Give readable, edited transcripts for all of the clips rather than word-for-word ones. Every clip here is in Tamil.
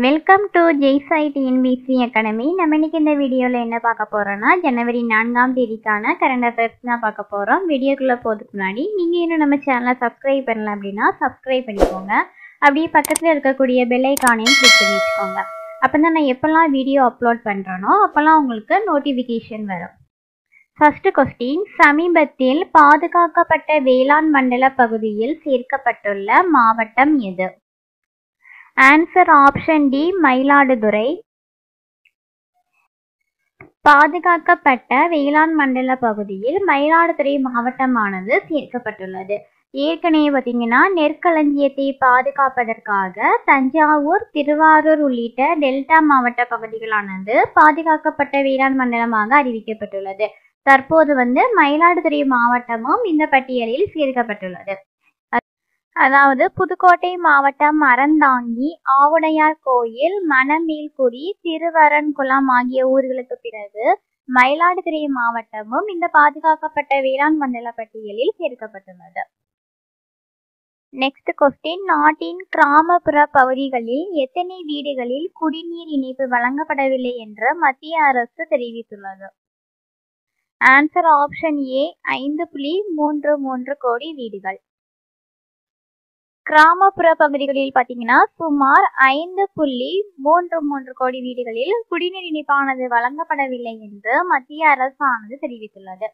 Welcome to Jaisai TNPSC academy. நம்ம இன்னைக்கு இந்த வீடியோவில் என்ன பார்க்க போகிறோம்னா, ஜனவரி 4ஆம் தேதிக்கான கரண்ட் அஃபேர்ஸ் தான் பார்க்க போகிறோம். வீடியோக்குள்ளே போகிறதுக்கு முன்னாடி நீங்கள் இன்னும் நம்ம சேனலை சப்ஸ்கிரைப் பண்ணல அப்படின்னா சப்ஸ்கிரைப் பண்ணிக்கோங்க. அப்படியே பக்கத்தில் இருக்கக்கூடிய பெல் ஐக்கானையும் கிளிக் பண்ணி வச்சுக்கோங்க. அப்போ தான் நான் எப்போல்லாம் வீடியோ அப்லோட் பண்ணுறேனோ அப்போல்லாம் உங்களுக்கு நோட்டிஃபிகேஷன் வரும். ஃபர்ஸ்ட் கொஸ்டின், சமீபத்தில் பாதுகாக்கப்பட்ட வேளாண் மண்டல பகுதியில் சேர்க்கப்பட்டுள்ள மாவட்டம் எது? Answer option D, Mayiladuthurai. பாதுகாக்கப்பட்ட வேளாண் மண்டல பகுதியில் மயிலாடுதுறை மாவட்டமானது சேர்க்கப்பட்டுள்ளது. ஏற்கனவே பார்த்தீங்கன்னா நெற்களஞ்சியத்தை பாதுகாப்பதற்காக தஞ்சாவூர், திருவாரூர் உள்ளிட்ட டெல்டா மாவட்ட பகுதிகளானது பாதுகாக்கப்பட்ட வேளாண் மண்டலமாக அறிவிக்கப்பட்டுள்ளது. தற்போது மயிலாடுதுறை மாவட்டமும் இந்த பட்டியலில் சேர்க்கப்பட்டுள்ளது. அதாவது புதுக்கோட்டை மாவட்டம் அறந்தாங்கி, ஆவுடையார் கோயில், மணமேல்குடி, திருவரன்குளம் ஆகிய ஊர்களுக்கு பிறகு மயிலாடுதுறை மாவட்டமும் இந்த பாதுகாக்கப்பட்ட வேளாண் மண்டல பட்டியலில் சேர்க்கப்பட்டுள்ளது. நெக்ஸ்ட் கொஸ்டின், நாட்டின் கிராமப்புற பகுதிகளில் எத்தனை வீடுகளில் குடிநீர் இணைப்பு வழங்கப்படவில்லை என்று மத்திய அரசு தெரிவித்துள்ளது? ஆன்சர் ஆப்ஷன் ஏ, 5.33 கோடி வீடுகள். கிராமப்புற பகுதிகளில் பார்த்தீங்கன்னா சுமார் 5.33 கோடி வீடுகளில் குடிநீர் இணைப்பானது வழங்கப்படவில்லை என்று மத்திய அரசானது தெரிவித்துள்ளது.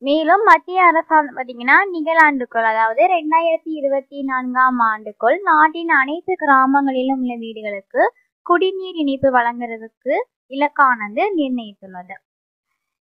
மேலும் மத்திய அரசானது பார்த்தீங்கன்னா நிகழாண்டுக்குள், அதாவது 2024ஆம் ஆண்டுக்குள் நாட்டின் அனைத்து கிராமங்களிலும் உள்ள வீடுகளுக்கு குடிநீர் இணைப்பு வழங்குறதுக்கு இலக்கானது நிர்ணயித்துள்ளது.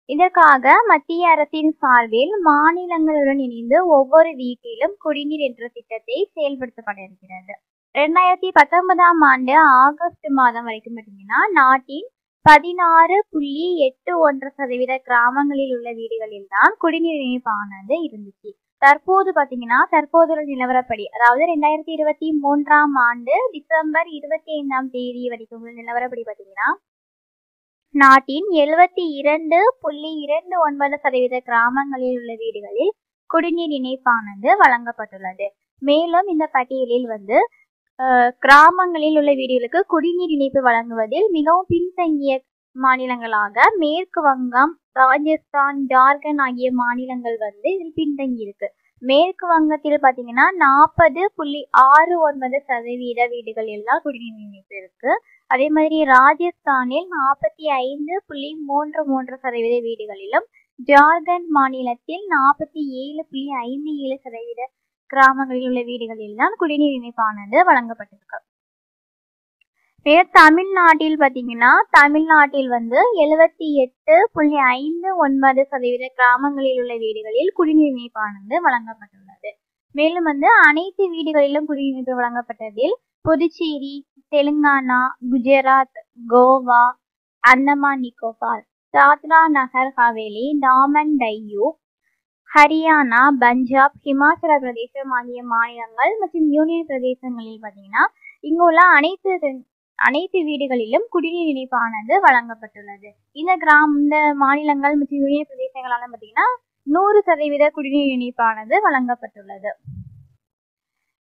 இதற்காக மத்திய அரசின் சார்பில் மாநிலங்களுடன் இணைந்து ஒவ்வொரு வீட்டிலும் குடிநீர் என்ற திட்டத்தை செயல்படுத்தப்பட இருக்கிறது. 2019ஆம் ஆண்டு ஆகஸ்ட் மாதம் வரைக்கும் பார்த்தீங்கன்னா நாட்டின் 16.81% கிராமங்களில் உள்ள வீடுகளில் தான் குடிநீர் இணைப்பானது இருந்துச்சு. தற்போது பார்த்தீங்கன்னா தற்போதுள்ள நிலவரப்படி, அதாவது 2023ஆம் ஆண்டு டிசம்பர் 25ஆம் தேதி வரைக்கும் உள்ள நிலவரப்படி பார்த்தீங்கன்னா நாட்டின் 72.29% கிராமங்களில் உள்ள வீடுகளில் குடிநீர் இணைப்பானது வழங்கப்பட்டுள்ளது. மேலும் இந்த பட்டியலில் கிராமங்களில் உள்ள வீடுகளுக்கு குடிநீர் இணைப்பு வழங்குவதில் மிகவும் பின்தங்கிய மாநிலங்களாக மேற்கு வங்கம், ராஜஸ்தான், ஜார்க்கண்ட் ஆகிய மாநிலங்கள் இதில் பின்தங்கி இருக்கு. மேற்கு வங்கத்தில் பார்த்தீங்கன்னா 40.69% வீடுகளில் தான் குடிநீர் இணைப்பு இருக்கு. அதே மாதிரி ராஜஸ்தானில் 45.33% வீடுகளிலும், ஜார்க்கண்ட் மாநிலத்தில் 47.57% கிராமங்களில் உள்ள வீடுகளில் தான் குடிநீர் இணைப்பானது வழங்கப்பட்டிருக்கு. தமிழ்நாட்டில் பார்த்தீங்கன்னா தமிழ்நாட்டில் 78.59% கிராமங்களில் உள்ள வீடுகளில் குடிநீர் இணைப்பானது வழங்கப்பட்டுள்ளது. மேலும் அனைத்து வீடுகளிலும் குடிநீர் இணைப்பு வழங்கப்பட்டதில் புதுச்சேரி, தெலுங்கானா, குஜராத், கோவா, அந்தமான் நிக்கோபார், தாத்ரா நகர் ஹவேலி, டாமன் டையூ, ஹரியானா, பஞ்சாப், ஹிமாச்சல பிரதேசம் ஆகிய மாநிலங்கள் மற்றும் யூனியன் பிரதேசங்களில் பார்த்தீங்கன்னா இங்கு உள்ள அனைத்து வீடுகளிலும் குடிநீர் இணைப்பானது வழங்கப்பட்டுள்ளது. இந்த மாநிலங்கள் மற்றும் யூனியன் பிரதேசங்களால பார்த்தீங்கன்னா 100% குடிநீர் இணைப்பானது வழங்கப்பட்டுள்ளது.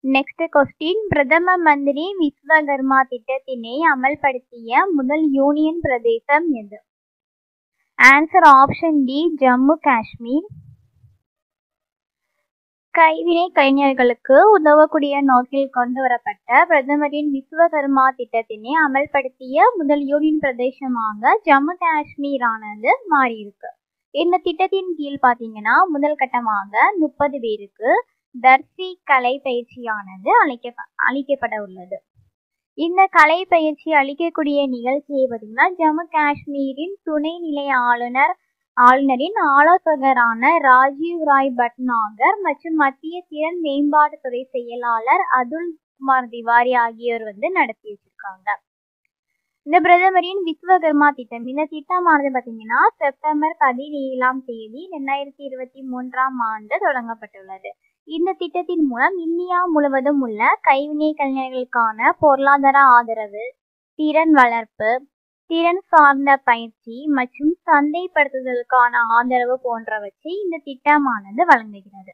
நெக்ஸ்ட் கொஸ்டின், பிரதம மந்திரி விஸ்வகர்மா திட்டத்தினை அமல்படுத்திய முதல் யூனியன் பிரதேசம் எது? Answer option D, Jammu Kashmir. கைவினை கலைஞர்களுக்கு உதவக்கூடிய நோக்கில் கொண்டு வரப்பட்ட பிரதமரின் விஸ்வகர்மா திட்டத்தினை அமல்படுத்திய முதல் யூனியன் பிரதேசமாக ஜம்மு காஷ்மீர் ஆனது மாறியிருக்கு. இந்த திட்டத்தின் கீழ் பார்த்தீங்கன்னா முதல் கட்டமாக 30 பேருக்கு தர்சி கலை பயிற்சியானது அளிக்கப்பட உள்ளது. இந்த கலை பயிற்சி அளிக்கக்கூடிய நிகழ்ச்சியை பார்த்தீங்கன்னா ஜம்மு காஷ்மீரின் துணைநிலை ஆளுநரின் ஆலோசகரான ராஜீவ் ராய் பட்நாகர் மற்றும் மத்திய திறன் மேம்பாட்டுத்துறை செயலாளர் அதுல் குமார் திவாரி ஆகியோர் நடத்தி வச்சிருக்காங்க. இந்த பிரதமரின் விஸ்வகர்மா திட்டம், இந்த திட்டமானது பார்த்தீங்கன்னா செப்டம்பர் 17ஆம் தேதி 2023ஆம் ஆண்டு தொடங்கப்பட்டுள்ளது. இந்த திட்டத்தின் மூலம் இந்தியா முழுவதும் உள்ள கைவினை கலைஞர்களுக்கான பொருளாதார ஆதரவு, திறன் வளர்ப்பு, திறன் சார்ந்த பயிற்சி மற்றும் சந்தைப்படுத்துதலுக்கான ஆதரவு போன்றவற்றை இந்த திட்டமானது வழங்குகிறது.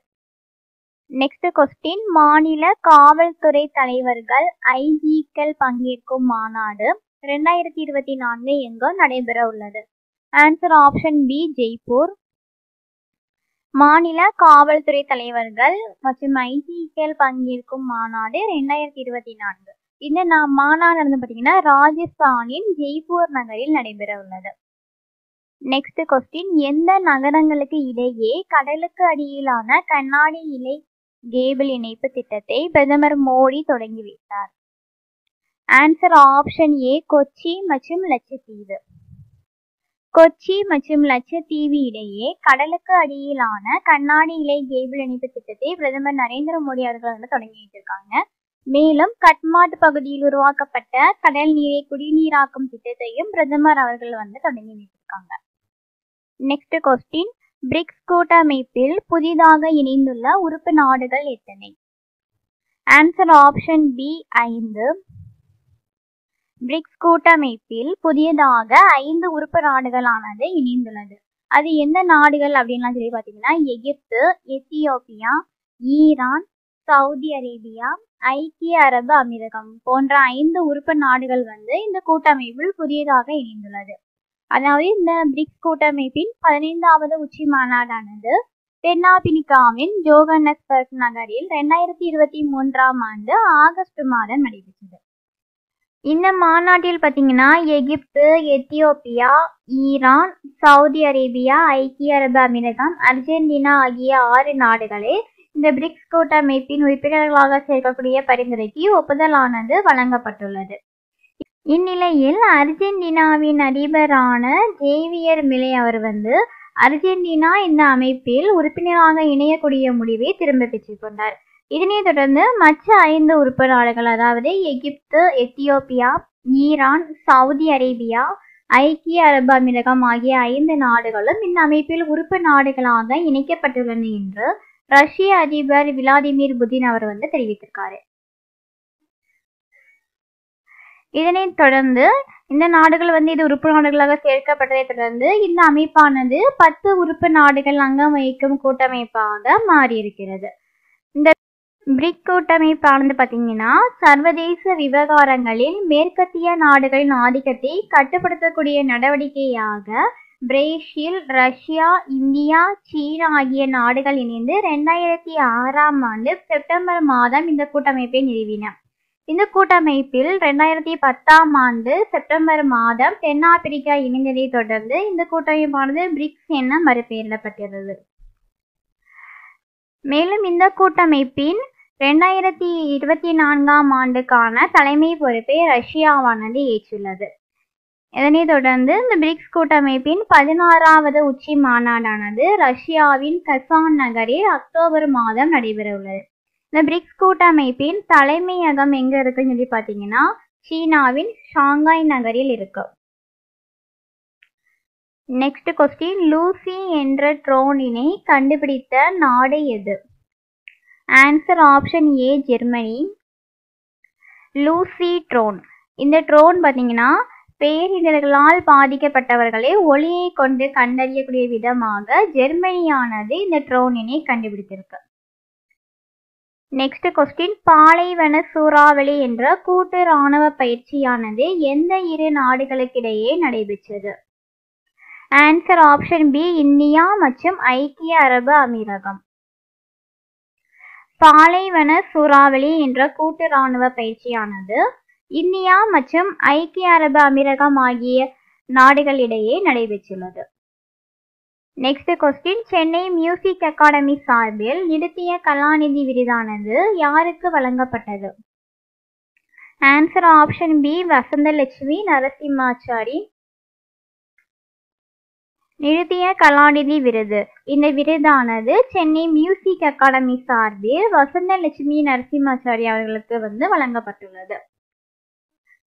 நெக்ஸ்ட் கொஸ்டின், மாநில காவல்துறை தலைவர்கள் ஐஜிக்கள் பங்கேற்கும் மாநாடு 2024 எங்கு நடைபெற உள்ளது? Answer option B, Jaipur. மாநில காவல்துறை தலைவர்கள் மற்றும் ஐஜிக்கள் பங்கேற்கும் மாநாடு 2024. இந்த மாநாடு வந்து பார்த்தீங்கன்னா ராஜஸ்தானின் ஜெய்ப்பூர் நகரில் நடைபெற உள்ளது. நெக்ஸ்ட் கொஸ்டின், எந்த நகரங்களுக்கு இடையே கடலுக்கு அடியிலான கண்ணாடி இழை கேபிள் இணைப்பு திட்டத்தை பிரதமர் மோடி தொடங்கி வைத்தார்? ஆன்சர் ஆப்ஷன் ஏ, கொச்சி மற்றும் லட்சத்தீவு. கொச்சி மற்றும் லட்சத்தீவு இடையே கடலுக்கு அடியிலான கண்ணாடி இழை கேபிள் இணைப்பு திட்டத்தை பிரதமர் நரேந்திர மோடி அவர்கள் வந்து தொடங்கி வைத்திருக்காங்க. மேலும் கட்மாட் பகுதியில் உருவாக்கப்பட்ட கடல் நீரை குடிநீராக்கும் திட்டத்தையும் பிரதமர் அவர்கள் வந்து தொடங்கி வைத்திருக்காங்க. நெக்ஸ்ட் கொஸ்டின், பிரிக்ஸ் கூட்டமைப்பில் புதிதாக இணைந்துள்ள உறுப்பு நாடுகள் எத்தனை? Answer option B, 5. பிரிக்ஸ் கூட்டமைப்பில் புதியதாக 5 உறுப்பு நாடுகளானது இணைந்துள்ளது. அது எந்த நாடுகள் அப்படின்லாம் சொல்லி பார்த்தீங்கன்னா எகிப்து, எத்தியோப்பியா, ஈரான், சவுதி அரேபியா, ஐக்கிய அரபு அமீரகம் போன்ற 5 உறுப்பு நாடுகள் வந்து இந்த கூட்டமைப்பில் புதியதாக இணைந்துள்ளது. அதாவது இந்த பிரிக்ஸ் கூட்டமைப்பின் 15வது உச்சி மாநாடானது தென்னாப்பிரிக்காவின் ஜோகன்னஸ்பர்க் நகரில் 2023 ஆகஸ்ட் மாதம் நடைபெற்றது. இந்த மாநாட்டில் பார்த்தீங்கன்னா எகிப்து, எத்தியோப்பியா, ஈரான், சவுதி அரேபியா, ஐக்கிய அரபு அமீரகம், அர்ஜென்டினா ஆகிய 6 நாடுகளே இந்த பிரிக்ஸ் கூட்டமைப்பின் உறுப்பினர்களாக சேர்க்கக்கூடிய பரிந்துரைக்கு ஒப்புதலானது வழங்கப்பட்டுள்ளது. இந்நிலையில் அர்ஜென்டினாவின் அதிபரான ஜேவியர் மிலே அவர் வந்து அர்ஜென்டினா இந்த அமைப்பில் உறுப்பினராக இணையக்கூடிய முடிவை திரும்ப பெற்றுக்கொண்டார். இதனைத் தொடர்ந்து மற்ற 5 உறுப்பு நாடுகள், அதாவது எகிப்து, எத்தியோப்பியா, ஈரான், சவுதி அரேபியா, ஐக்கிய அரபு அமீரகம் ஆகிய 5 நாடுகளும் இந்த அமைப்பில் உறுப்பு நாடுகளாக இணைக்கப்பட்டுள்ளன என்று ரஷ்ய அதிபர் விளாடிமிர் புதின் அவர் வந்து தெரிவித்திருக்காரு. இதனைத் தொடர்ந்து இந்த நாடுகள் வந்து இது உறுப்பு நாடுகளாக சேர்க்கப்பட்டதை தொடர்ந்து இந்த அமைப்பானது 10 உறுப்பு நாடுகள் அங்கம் வகிக்கும் கூட்டமைப்பாக மாறியிருக்கிறது. இந்த பிரிக் கூட்டமைப்பானது பார்த்தீங்கன்னா சர்வதேச விவகாரங்களில் மேற்கத்திய நாடுகளின் ஆதிக்கத்தை கட்டுப்படுத்தக்கூடிய நடவடிக்கையாக பிரேசில், ரஷ்யா, இந்தியா, சீனா ஆகிய நாடுகள் இணைந்து 2006 செப்டம்பர் மாதம் இந்த கூட்டமைப்பை நிறுவின. இந்த கூட்டமைப்பில் 2010 செப்டம்பர் மாதம் தென்னாப்பிரிக்கா இணைந்ததை தொடர்ந்து இந்த கூட்டமைப்பானது பிரிக்ஸ் என மறுபெயரிடப்பட்டது. மேலும் இந்த கூட்டமைப்பின் 2024 தலைமை பொறுப்பை ரஷ்யாவானது ஏற்றுள்ளது. இதனைத் தொடர்ந்து இந்த பிரிக்ஸ் கூட்டமைப்பின் 16வது உச்சி மாநாடானது ரஷ்யாவின் கசான் நகரில் அக்டோபர் மாதம் நடைபெற உள்ளது. இந்த பிரிக்ஸ் கூட்டமைப்பின் தலைமையகம் எங்க இருக்குன்னு சொல்லி பார்த்தீங்கன்னா சீனாவின் ஷாங்காய் நகரில் இருக்கு. நெக்ஸ்ட் கொஸ்டின், லூசி என்ற ட்ரோனினை கண்டுபிடித்த நாடு எது? Answer option A, Germany. Lucy drone, இந்த ட்ரோன் பார்த்தீங்கன்னா பேரிடர்களால் பாதிக்கப்பட்டவர்களை ஒளியை கொண்டு கண்டறியக்கூடிய விதமாக ஜெர்மனியானது இந்த ட்ரோனினை கண்டுபிடித்திருக்கு. நெக்ஸ்ட் கொஸ்டின், பாலைவன சூறாவளி என்ற கூட்டு இராணுவ பயிற்சியானது எந்த 2 நாடுகளுக்கிடையே நடைபெற்றது? ஆன்சர் ஆப்ஷன் பி, இந்தியா மற்றும் ஐக்கிய அரபு அமீரகம். பாலைவன சூறாவளி என்ற கூட்டு இராணுவ பயிற்சியானது இந்தியா மற்றும் ஐக்கிய அரபு அமீரகம் ஆகிய நாடுகளிடையே நடைபெற்றுள்ளது. Next question, Chennai music academy சார்பில் நிறுத்திய கலாநிதி விருதானது யாருக்கு வழங்கப்பட்டது? Answer option B, Vasanthalakshmi Narasimhachari. நிறுத்திய கலாநிதி விருது, இந்த விருதானது சென்னை மியூசிக் அகாடமி சார்பில் வசந்தலட்சுமி நரசிம்மாச்சாரி அவர்களுக்கு வந்து வழங்கப்பட்டுள்ளது.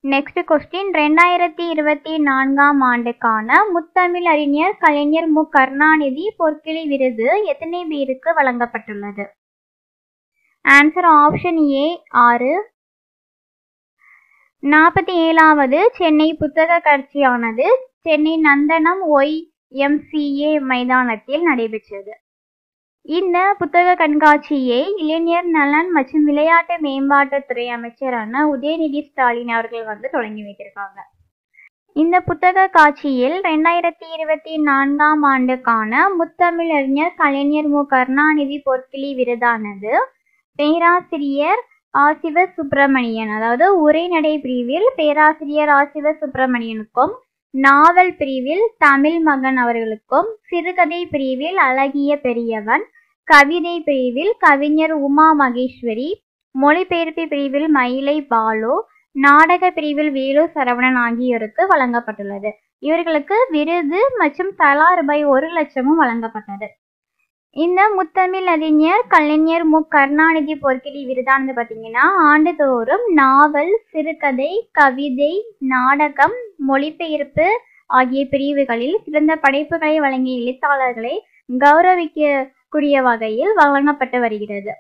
நெக்ஸ்ட் கொஸ்டின், 2024 முத்தமிழ் அறிஞர் கலைஞர் மு. கருணாநிதி பொற்கிளி விருது எத்தனை பேருக்கு வழங்கப்பட்டுள்ளது? Answer option A, 6. 47வது சென்னை புத்தக கண்காட்சியானது சென்னை நந்தனம் YMCA மைதானத்தில் நடைபெற்றது. இந்த புத்தக கண்காட்சியை இளைஞர் நலன் மற்றும் விளையாட்டு மேம்பாட்டுத்துறை அமைச்சரான உதயநிதி ஸ்டாலின் அவர்கள் தொடங்கி வைத்திருக்காங்க. இந்த புத்தக காட்சியில் 2024ஆம் ஆண்டுக்கான முத்தமிழறிஞர் கலைஞர் மு. கருணாநிதி பொற்கிழி விருதானது பேராசிரியர் ஆசிவ சுப்பிரமணியன், அதாவது உரைநடை பிரிவில் பேராசிரியர் ஆசிவ சுப்பிரமணியனுக்கும், நாவல் பிரிவில் தமிழ் மகன் அவர்களுக்கும், சிறுகதை பிரிவில் அழகிய பெரியவன், கவிதை பிரிவில் கவிஞர் உமா மகேஸ்வரி, மொழிபெயர்ப்பு பிரிவில் மயிலை பாலு, நாடக பிரிவில் வேலு சரவணன் ஆகியோருக்கு வழங்கப்பட்டுள்ளது. இவர்களுக்கு விருது மற்றும் தலா ரூபாய் 1,00,000 வழங்கப்பட்டது. இந்த முத்தமிழ் அறிஞர் கலைஞர் மு. கருணாநிதி பொற்கிழி விருதானது பார்த்தீங்கன்னா ஆண்டுதோறும் நாவல், சிறுகதை, கவிதை, நாடகம், மொழிபெயர்ப்பு ஆகிய பிரிவுகளில் சிறந்த படைப்புகளை வழங்கிய எழுத்தாளர்களை கௌரவிக்கக்கூடிய வகையில் வழங்கப்பட்டு வருகிறது.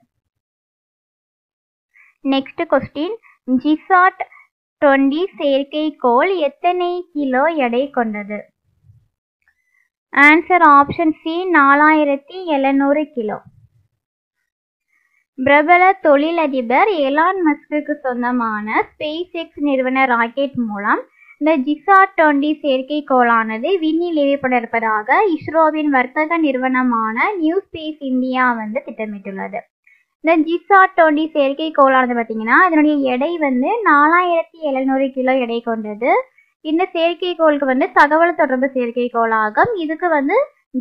நெக்ஸ்ட் கொஸ்டின், ஜிசாட் 20 செயற்கைக்கோள் எத்தனை கிலோ எடை கொண்டது? Answer option C 4700 kilo. பிரபல தொழிலதிபர் எலான் மஸ்குக்கு சொந்தமான ஸ்பேஸ் எக்ஸ் நிறுவன ராக்கெட் மூலம் இந்த ஜிசாட் 20 செயற்கைக்கோளானது விண்ணில் ஏவப்பட இருப்பதாக இஸ்ரோவின் வர்த்தக நிறுவனமான நியூ ஸ்பேஸ் இந்தியா திட்டமிட்டுள்ளது. இந்த ஜிசாட் 20 செயற்கைக்கோளானது பார்த்தீங்கன்னா அதனுடைய எடை 4700 கிலோ எடை கொண்டது. இந்த செயற்கைக்கோளுக்கு தகவல் தொடர்பு செயற்கைக்கோளாகும். இதுக்கு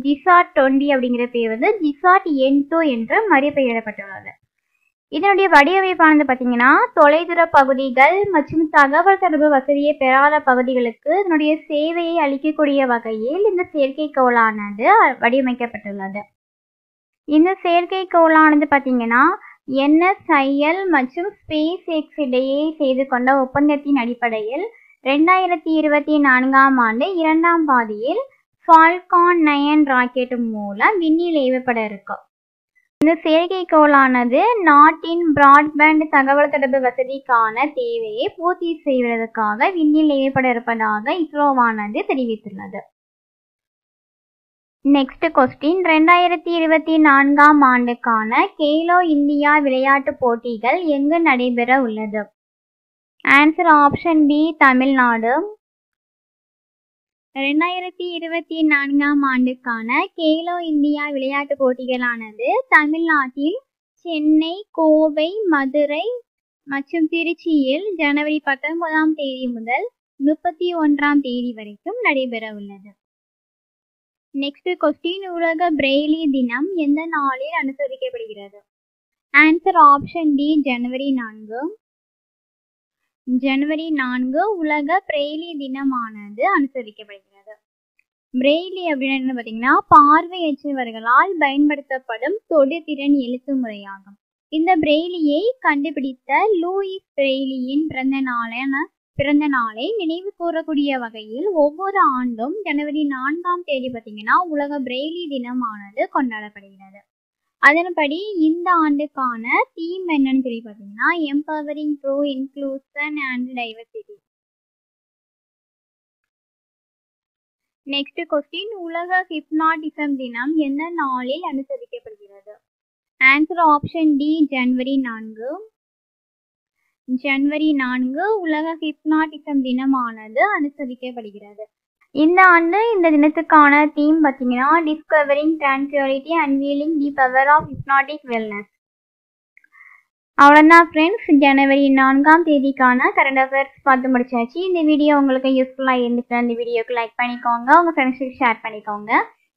ஜிசாட் 20 அப்படிங்கிற பேர் ஜிசாட் N2 என்று மறுபெயரிடப்பட்டுள்ளது. இதனுடைய வடிவமைப்பானது பார்த்தீங்கன்னா தொலைதூர பகுதிகள் மற்றும் தகவல் தொடர்பு வசதியை பெறாத பகுதிகளுக்கு இதனுடைய சேவையை அளிக்கக்கூடிய வகையில் இந்த செயற்கைக்கோளானது வடிவமைக்கப்பட்டுள்ளது. இந்த செயற்கைக்கோளானது பார்த்தீங்கன்னா NSIL மற்றும் ஸ்பேஸ் எக்ஸ் இடையே செய்து கொண்ட ஒப்பந்தத்தின் அடிப்படையில் 2024ஆம் ஆண்டு 2ஆம் பாதியில் ஃபால்கான் 9 ராக்கெட் மூலம் விண்ணில் ஏவப்பட இருக்கும். இந்த செயற்கைக்கோளானது நாட்டின் பிராட்பேண்ட் தகவல் தொடர்பு வசதிக்கான தேவையை பூர்த்தி செய்வதற்காக விண்ணில் ஏவப்பட இருப்பதாக இஸ்ரோவானது தெரிவித்துள்ளது. நெக்ஸ்ட் கொஸ்டின், 2024ஆம் ஆண்டுக்கான கேலோ இந்தியா விளையாட்டுப் போட்டிகள் எங்கு நடைபெற உள்ளது? Answer option B Tamil Nadu. 2024ஆம் ஆண்டுக்கான கேலோ இந்தியா விளையாட்டுப் போட்டிகளானது தமிழ்நாட்டில் சென்னை, கோவை, மதுரை மற்றும் திருச்சியில் ஜனவரி 19ஆம் தேதி முதல் 31ஆம் தேதி வரைக்கும் நடைபெற உள்ளது. நெக்ஸ்ட் கொஸ்டின், உலக பிரெய்லி தினம் எந்த நாளில் அனுசரிக்கப்படுகிறது? ஆன்சர் ஆப்ஷன் டி ஜனவரி 4. ஜனவரி 4 உலக பிரெய்லி தினமானது அனுசரிக்கப்படுகிறது. பிரெய்லி அப்படின்னு பார்த்தீங்கன்னா பார்வையற்றவர்களால் பயன்படுத்தப்படும் தொடுதிறன் எழுத்து முறையாகும். இந்த பிரெய்லியை கண்டுபிடித்த லூயிஸ் பிரெய்லியின் பிறந்த நாளை நினைவு கூறக்கூடிய வகையில் ஒவ்வொரு ஆண்டும் ஜனவரி 4ஆம் தேதி பார்த்தீங்கன்னா உலக பிரெய்லி தினமானது கொண்டாடப்படுகிறது. அதன்படி இந்த ஆண்டுக்கான தீம் என்னன்னு சொல்லி பார்த்தீங்கன்னா empowering through inclusion and diversity. Next question, உலக ஹிப்னாட்டிசம் தினம் எந்த நாளில் அனுசரிக்கப்படுகிறது? ஆன்சர் ஆப்ஷன் டி ஜனவரி 4. ஜனவரி 4 உலக ஹிப்னாட்டிசம் தினமானது அனுசரிக்கப்படுகிறது. இந்த ஆண்டு இந்த தினத்துக்கான தீம் பார்த்தீங்கன்னா discovering tranquility, unveiling the power of hypnotic wellness. அவ்வளோதான் ஃப்ரெண்ட்ஸ், ஜனவரி 4ஆம் தேதிக்கான கரண்ட் அஃபேர்ஸ் பார்த்து முடிச்சாச்சு. இந்த வீடியோ உங்களுக்கு யூஸ்ஃபுல்லாக இருந்துச்சுன்னா இந்த வீடியோக்கு லைக் பண்ணிக்கோங்க, உங்கள் ஃப்ரெண்ட்ஸுக்கு ஷேர் பண்ணிக்கோங்க.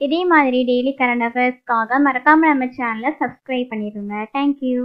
இதே மாதிரி டெய்லி கரண்ட் அஃபேர்ஸ்க்காக மறக்காமல் நம்ம சேனலை சப்ஸ்கிரைப் பண்ணிடுங்க. தேங்க்யூ.